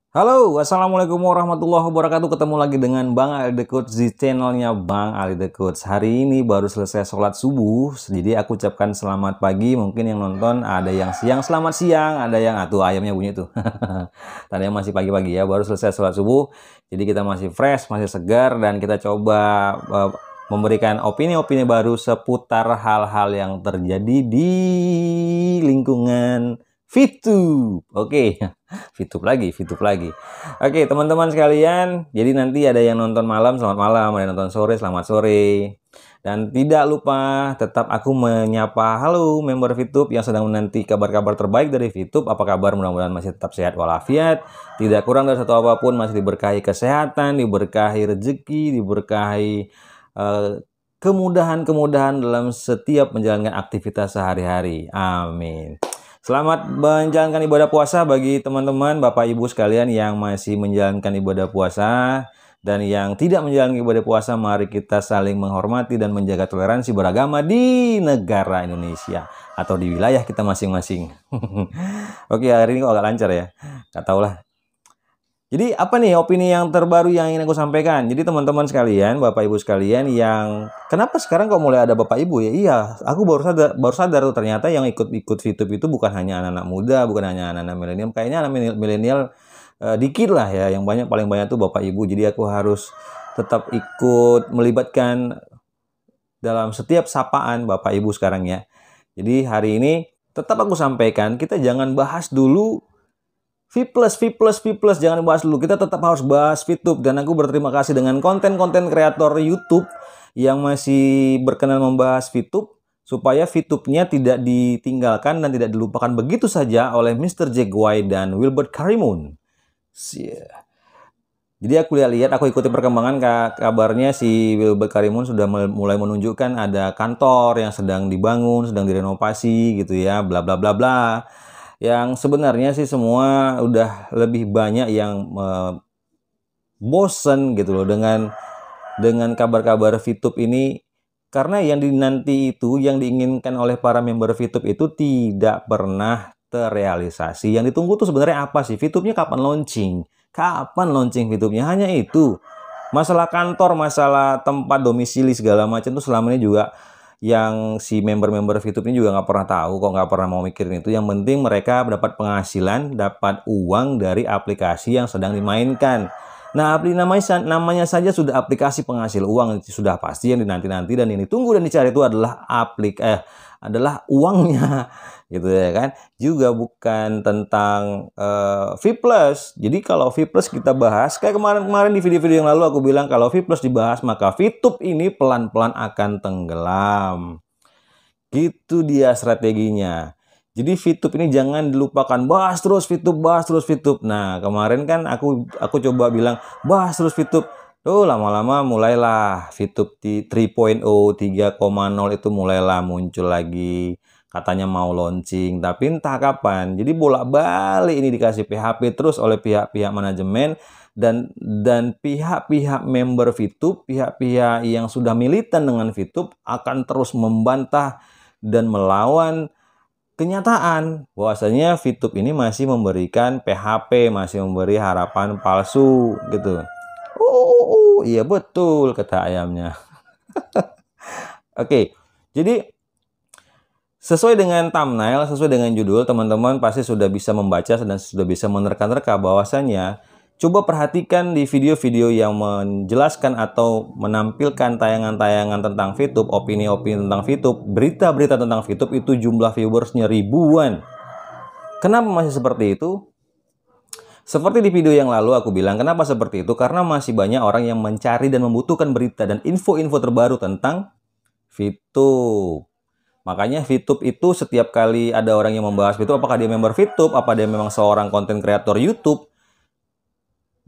Halo, assalamualaikum warahmatullahi wabarakatuh. Ketemu lagi dengan Bang Ali The Coach di channelnya Bang Ali The Coach. Hari ini baru selesai sholat subuh, jadi aku ucapkan selamat pagi. Mungkin yang nonton ada yang siang, selamat siang. Ada yang ayamnya bunyi tuh. Tadinya masih pagi-pagi ya, baru selesai sholat subuh. Jadi kita masih fresh, masih segar, dan kita coba memberikan opini-opini baru seputar hal-hal yang terjadi di lingkungan VTube. Oke. VTube lagi. Oke, teman-teman sekalian, jadi nanti ada yang nonton malam, selamat malam, ada yang nonton sore, selamat sore. Dan tidak lupa tetap aku menyapa halo member VTube yang sedang menanti kabar-kabar terbaik dari VTube. Apa kabar? Mudah-mudahan masih tetap sehat walafiat, tidak kurang dari satu apapun, masih diberkahi kesehatan, diberkahi rezeki, diberkahi kemudahan-kemudahan dalam setiap menjalankan aktivitas sehari-hari. Amin. Selamat menjalankan ibadah puasa bagi teman-teman, Bapak Ibu sekalian yang masih menjalankan ibadah puasa dan yang tidak menjalankan ibadah puasa. Mari kita saling menghormati dan menjaga toleransi beragama di negara Indonesia atau di wilayah kita masing-masing. Oke, hari ini kok agak lancar ya. Gak tau lah. Jadi apa nih opini yang terbaru yang ingin aku sampaikan? Jadi teman-teman sekalian, Bapak Ibu sekalian yang kenapa sekarang kok mulai ada Bapak Ibu ya? Iya, aku baru sadar tuh ternyata yang ikut-ikut VTube itu bukan hanya anak-anak muda, bukan hanya anak-anak milenial. Kayaknya anak milenial dikit lah ya, yang paling banyak tuh Bapak Ibu. Jadi aku harus tetap ikut melibatkan dalam setiap sapaan Bapak Ibu sekarang ya. Jadi hari ini tetap aku sampaikan, kita jangan bahas dulu V+, jangan bahas dulu. Kita tetap harus bahas VTube. Dan aku berterima kasih dengan konten-konten kreator YouTube yang masih berkenan membahas VTube, supaya VTube-nya tidak ditinggalkan dan tidak dilupakan begitu saja oleh Mr. Jaguar dan Wilbert Karimun. Jadi aku lihat, aku ikuti perkembangan kabarnya si Wilbert Karimun sudah mulai menunjukkan ada kantor yang sedang dibangun, sedang direnovasi gitu ya, bla bla bla bla. Yang sebenarnya sih semua udah lebih banyak yang bosen gitu loh dengan kabar-kabar VTube ini, karena yang dinanti itu, yang diinginkan oleh para member VTube itu tidak pernah terrealisasi. Yang ditunggu tuh sebenarnya apa sih? VTube-nya kapan launching? Kapan launching VTube-nya? Hanya itu. Masalah kantor, masalah tempat domisili segala macam tuh selama ini juga yang si member-member VTube ini juga nggak pernah tahu, kok nggak pernah mau mikirin itu. Yang penting mereka dapat penghasilan, dapat uang dari aplikasi yang sedang dimainkan. Nah, namanya saja sudah aplikasi penghasil uang, sudah pasti yang dinanti-nanti dan yang ditunggu dan dicari itu adalah adalah uangnya, gitu ya kan. Juga bukan tentang V+. Jadi kalau V+ kita bahas, kayak kemarin di video-video yang lalu aku bilang kalau V+ dibahas, maka VTube ini pelan-pelan akan tenggelam. Gitu dia strateginya. Jadi VTube ini jangan dilupakan, bahas terus VTube, bahas terus VTube. Nah, kemarin kan aku coba bilang bahas terus VTube. Tuh lama-lama mulailah VTube 3.0, 3.0 itu mulailah muncul lagi. Katanya mau launching, tapi entah kapan. Jadi bolak-balik ini dikasih PHP terus oleh pihak-pihak manajemen dan pihak-pihak member VTube, pihak-pihak yang sudah militan dengan VTube akan terus membantah dan melawan kenyataan bahwasanya VTube ini masih memberikan PHP, masih memberi harapan palsu gitu. Iya betul kata ayamnya. Oke, jadi sesuai dengan thumbnail, sesuai dengan judul, teman-teman pasti sudah bisa membaca dan sudah bisa menerka-nerka bahwasannya, coba perhatikan di video-video yang menjelaskan atau menampilkan tayangan-tayangan tentang VTube, opini-opini tentang VTube, berita-berita tentang VTube itu jumlah viewersnya ribuan. Kenapa masih seperti itu? Seperti di video yang lalu aku bilang, kenapa seperti itu? Karena masih banyak orang yang mencari dan membutuhkan berita dan info-info terbaru tentang VTube. Makanya VTube itu setiap kali ada orang yang membahas VTube, apakah dia member VTube, apa dia memang seorang konten kreator YouTube,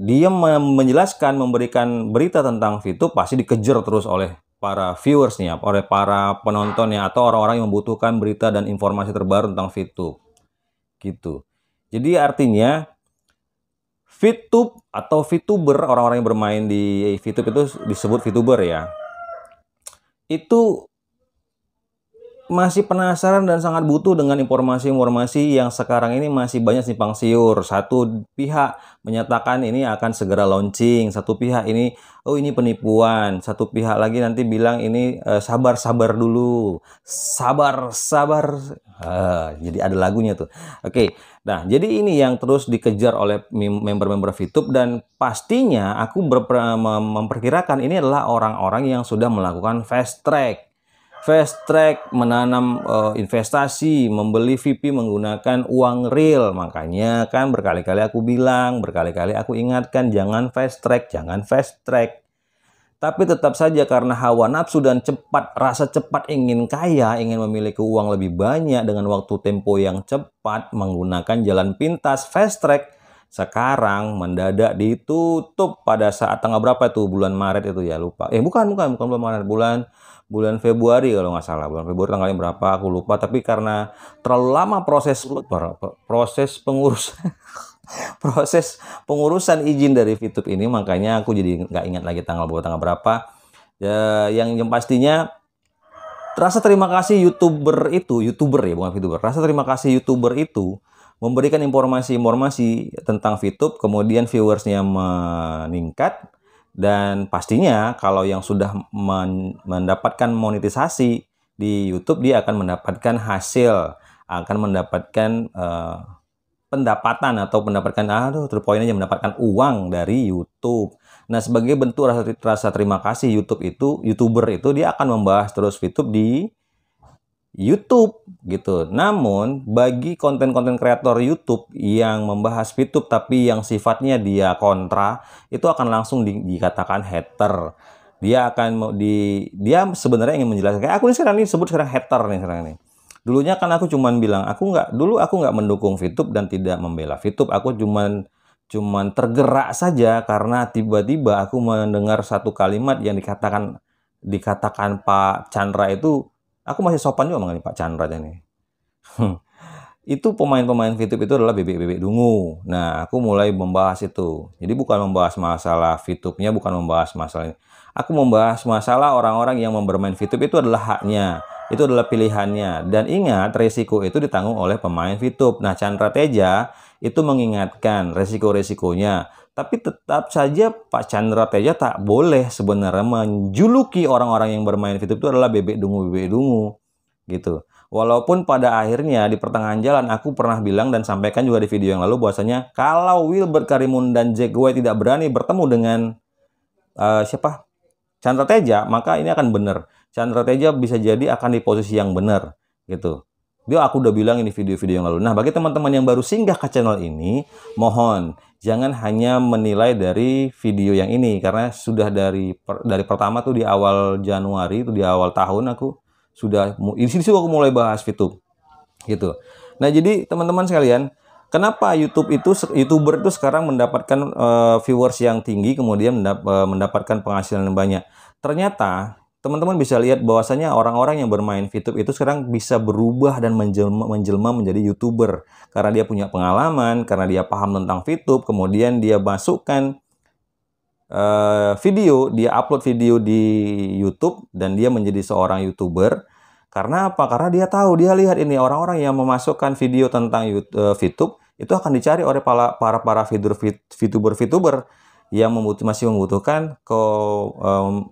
dia menjelaskan, memberikan berita tentang VTube, pasti dikejar terus oleh para viewersnya, oleh para penontonnya, atau orang-orang yang membutuhkan berita dan informasi terbaru tentang VTube. Gitu. Jadi artinya VTube atau VTuber, orang-orang yang bermain di VTube itu disebut VTuber ya. Itu masih penasaran dan sangat butuh dengan informasi-informasi yang sekarang ini masih banyak simpang siur. Satu pihak menyatakan ini akan segera launching, satu pihak ini, oh ini penipuan, satu pihak lagi nanti bilang ini sabar-sabar dulu, sabar-sabar. Jadi ada lagunya tuh. Oke, nah jadi ini yang terus dikejar oleh member-member VTube, dan pastinya aku memperkirakan ini adalah orang-orang yang sudah melakukan fast track. Fast track, menanam investasi, membeli VP menggunakan uang real. Makanya kan berkali-kali aku bilang, berkali-kali aku ingatkan, jangan fast track, jangan fast track. Tapi tetap saja karena hawa nafsu dan rasa cepat ingin kaya, ingin memiliki uang lebih banyak dengan waktu tempo yang cepat, menggunakan jalan pintas fast track, sekarang mendadak ditutup pada saat tanggal berapa itu, bulan Maret itu ya, lupa. Bukan bulan Maret, bulan Februari kalau nggak salah. Bulan Februari tanggalnya berapa aku lupa, tapi karena terlalu lama proses pengurus proses pengurusan izin dari VTube ini, makanya aku jadi nggak ingat lagi tanggal berapa. Ya, yang pastinya rasa terima kasih youtuber ya, bukan VTuber. Rasa terima kasih youtuber itu memberikan informasi-informasi tentang VTube, kemudian viewersnya meningkat. Dan pastinya kalau yang sudah mendapatkan monetisasi di YouTube, dia akan mendapatkan hasil, akan mendapatkan pendapatan atau mendapatkan mendapatkan uang dari YouTube. Nah, sebagai bentuk rasa terima kasih YouTuber itu dia akan membahas terus VTube di YouTube gitu. Namun bagi konten-konten kreator YouTube yang membahas VTube tapi yang sifatnya dia kontra, itu akan langsung dikatakan hater. Dia sebenarnya ingin menjelaskan, kayak aku ini sebut sekarang hater nih sekarang ini. Dulunya kan aku cuman bilang aku nggak mendukung VTube dan tidak membela VTube. Aku cuman tergerak saja karena tiba-tiba aku mendengar satu kalimat yang dikatakan Pak Chandra itu. Aku masih sopan juga mengenai Pak Chandra ini. Itu pemain-pemain VTube itu adalah bebek-bebek dungu. Nah, aku mulai membahas itu. Jadi bukan membahas masalah VTube-nya, bukan membahas masalah ini. Aku membahas masalah orang-orang yang bermain VTube itu adalah haknya. Itu adalah pilihannya. Dan ingat, resiko itu ditanggung oleh pemain VTube. Nah, Chandra Teja itu mengingatkan resiko-resikonya. Tapi tetap saja Pak Chandra Teja tak boleh sebenarnya menjuluki orang-orang yang bermain VTube itu adalah bebek dungu gitu. Walaupun pada akhirnya di pertengahan jalan aku pernah bilang dan sampaikan juga di video yang lalu bahwasanya kalau Wilbert Karimun dan Jack White tidak berani bertemu dengan Chandra Teja, maka ini akan benar. Chandra Teja bisa jadi akan di posisi yang benar gitu. Aku udah bilang ini video-video yang lalu. Nah, bagi teman-teman yang baru singgah ke channel ini, mohon jangan hanya menilai dari video yang ini, karena sudah dari pertama tuh di awal Januari, itu di awal tahun aku aku mulai bahas VTube gitu. Nah, jadi teman-teman sekalian, kenapa YouTuber itu sekarang mendapatkan viewers yang tinggi, kemudian mendapatkan penghasilan yang banyak? Ternyata teman-teman bisa lihat bahwasanya orang-orang yang bermain VTube itu sekarang bisa berubah dan menjelma menjadi YouTuber. Karena dia punya pengalaman, karena dia paham tentang VTube, kemudian dia masukkan dia upload video di YouTube, dan dia menjadi seorang YouTuber. Karena apa? Karena dia tahu, dia lihat ini orang-orang yang memasukkan video tentang VTube, itu akan dicari oleh para VTuber yang masih membutuhkan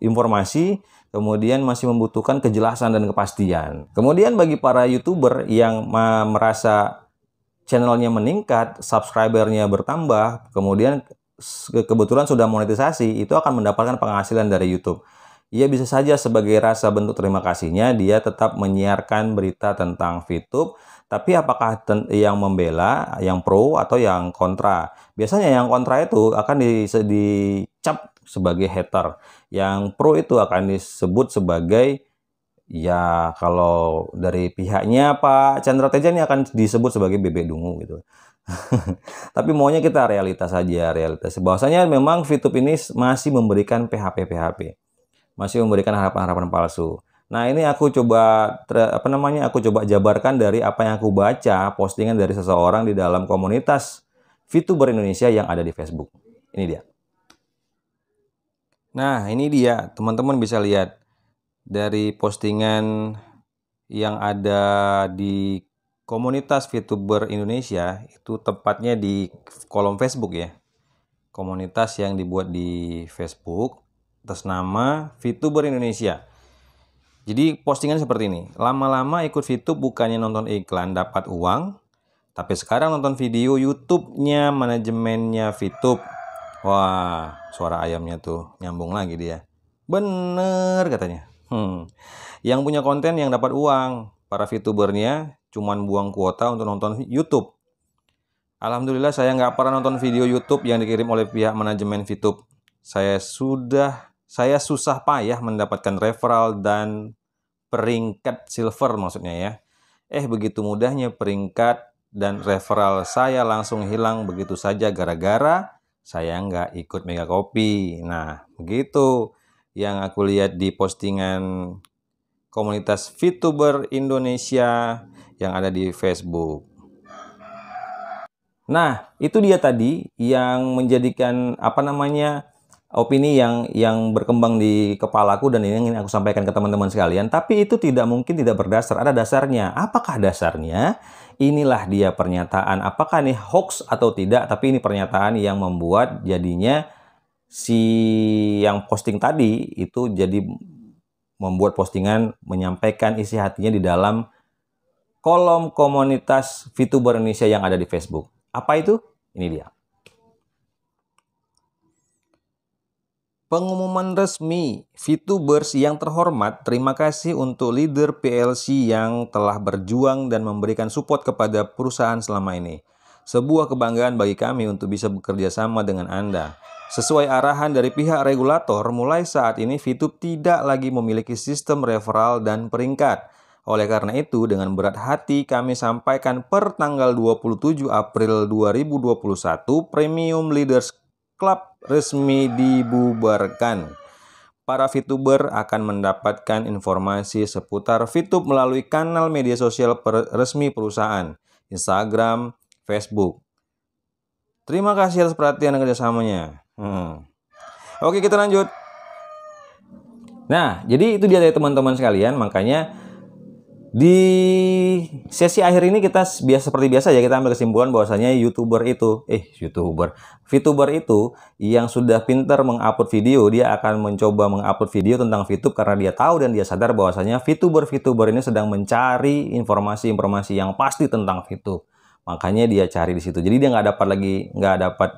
informasi, kemudian masih membutuhkan kejelasan dan kepastian. Kemudian bagi para YouTuber yang merasa channelnya meningkat, subscribernya bertambah, kemudian kebetulan sudah monetisasi, itu akan mendapatkan penghasilan dari YouTube. Ia bisa saja sebagai rasa bentuk terima kasihnya, dia tetap menyiarkan berita tentang VTube, tapi apakah yang membela, yang pro, atau yang kontra? Biasanya yang kontra itu akan dicap sebagai hater. Yang pro itu akan disebut sebagai, ya kalau dari pihaknya Pak Chandra Teja ini akan disebut sebagai bebek dungu gitu. Tapi maunya kita realitas saja, realitas. Bahwasanya memang VTube ini masih memberikan PHP, masih memberikan harapan-harapan palsu. Nah, ini aku coba aku coba jabarkan dari apa yang aku baca postingan dari seseorang di dalam komunitas VTuber Indonesia yang ada di Facebook. Ini dia. Nah, ini dia, teman-teman bisa lihat dari postingan yang ada di komunitas VTuber Indonesia, itu tepatnya di kolom Facebook ya. Komunitas yang dibuat di Facebook atas nama VTuber Indonesia. Jadi postingan seperti ini, lama-lama ikut VTube bukannya nonton iklan dapat uang, tapi sekarang nonton video YouTube-nya manajemennya VTube. Wah, suara ayamnya tuh nyambung lagi dia. Bener katanya. Yang punya konten yang dapat uang, para VTubernya cuman buang kuota untuk nonton YouTube. Alhamdulillah saya nggak pernah nonton video YouTube yang dikirim oleh pihak manajemen VTube. Saya susah payah mendapatkan referral dan peringkat silver maksudnya ya. Begitu mudahnya peringkat dan referral saya langsung hilang begitu saja gara-gara saya nggak ikut Mega Kopi. Nah, begitu yang aku lihat di postingan komunitas VTuber Indonesia yang ada di Facebook. Nah, itu dia tadi yang menjadikan opini yang berkembang di kepalaku dan ini ingin aku sampaikan ke teman-teman sekalian. Tapi itu tidak mungkin tidak berdasar, ada dasarnya. Apakah dasarnya? Inilah dia pernyataan. Apakah ini hoax atau tidak? Tapi ini pernyataan yang membuat jadinya si yang posting tadi itu jadi membuat postingan menyampaikan isi hatinya di dalam kolom komunitas VTuber Indonesia yang ada di Facebook. Apa itu? Ini dia. Pengumuman resmi, VTubers yang terhormat, terima kasih untuk leader PLC yang telah berjuang dan memberikan support kepada perusahaan selama ini. Sebuah kebanggaan bagi kami untuk bisa bekerja sama dengan Anda. Sesuai arahan dari pihak regulator, mulai saat ini VTube tidak lagi memiliki sistem referral dan peringkat. Oleh karena itu, dengan berat hati kami sampaikan per tanggal 27 April 2021, Premium Leaders Club resmi dibubarkan. Para VTuber akan mendapatkan informasi seputar VTube melalui kanal media sosial resmi perusahaan, Instagram, Facebook. Terima kasih atas perhatian dan kerjasamanya. Oke, kita lanjut. Nah, jadi itu dia teman-teman sekalian, makanya di sesi akhir ini kita seperti biasa ya, kita ambil kesimpulan bahwasanya VTuber itu yang sudah pintar mengupload video, dia akan mencoba mengupload video tentang VTube karena dia tahu dan dia sadar bahwasanya VTuber ini sedang mencari informasi-informasi yang pasti tentang VTube. Makanya dia cari di situ. Jadi dia nggak dapat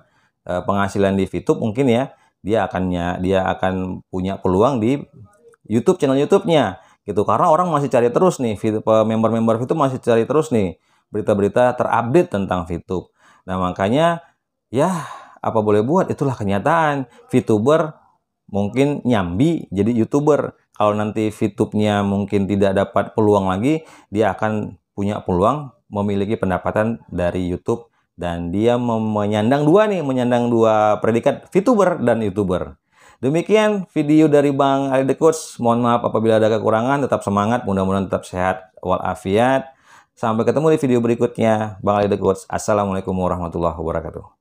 penghasilan di VTube mungkin ya. Dia akan punya peluang di YouTube, channel YouTube-nya. Gitu, karena orang masih cari terus nih, member-member VTube masih cari terus nih berita-berita terupdate tentang VTube. Nah, makanya ya apa boleh buat, itulah kenyataan. VTuber mungkin nyambi jadi YouTuber. Kalau nanti VTube-nya mungkin tidak dapat peluang lagi, dia akan punya peluang memiliki pendapatan dari YouTube dan dia menyandang dua predikat VTuber dan YouTuber. Demikian video dari Bang Ali The Coach. Mohon maaf apabila ada kekurangan. Tetap semangat, mudah-mudahan tetap sehat walafiat. Sampai ketemu di video berikutnya. Bang Ali The Coach. Assalamualaikum warahmatullahi wabarakatuh.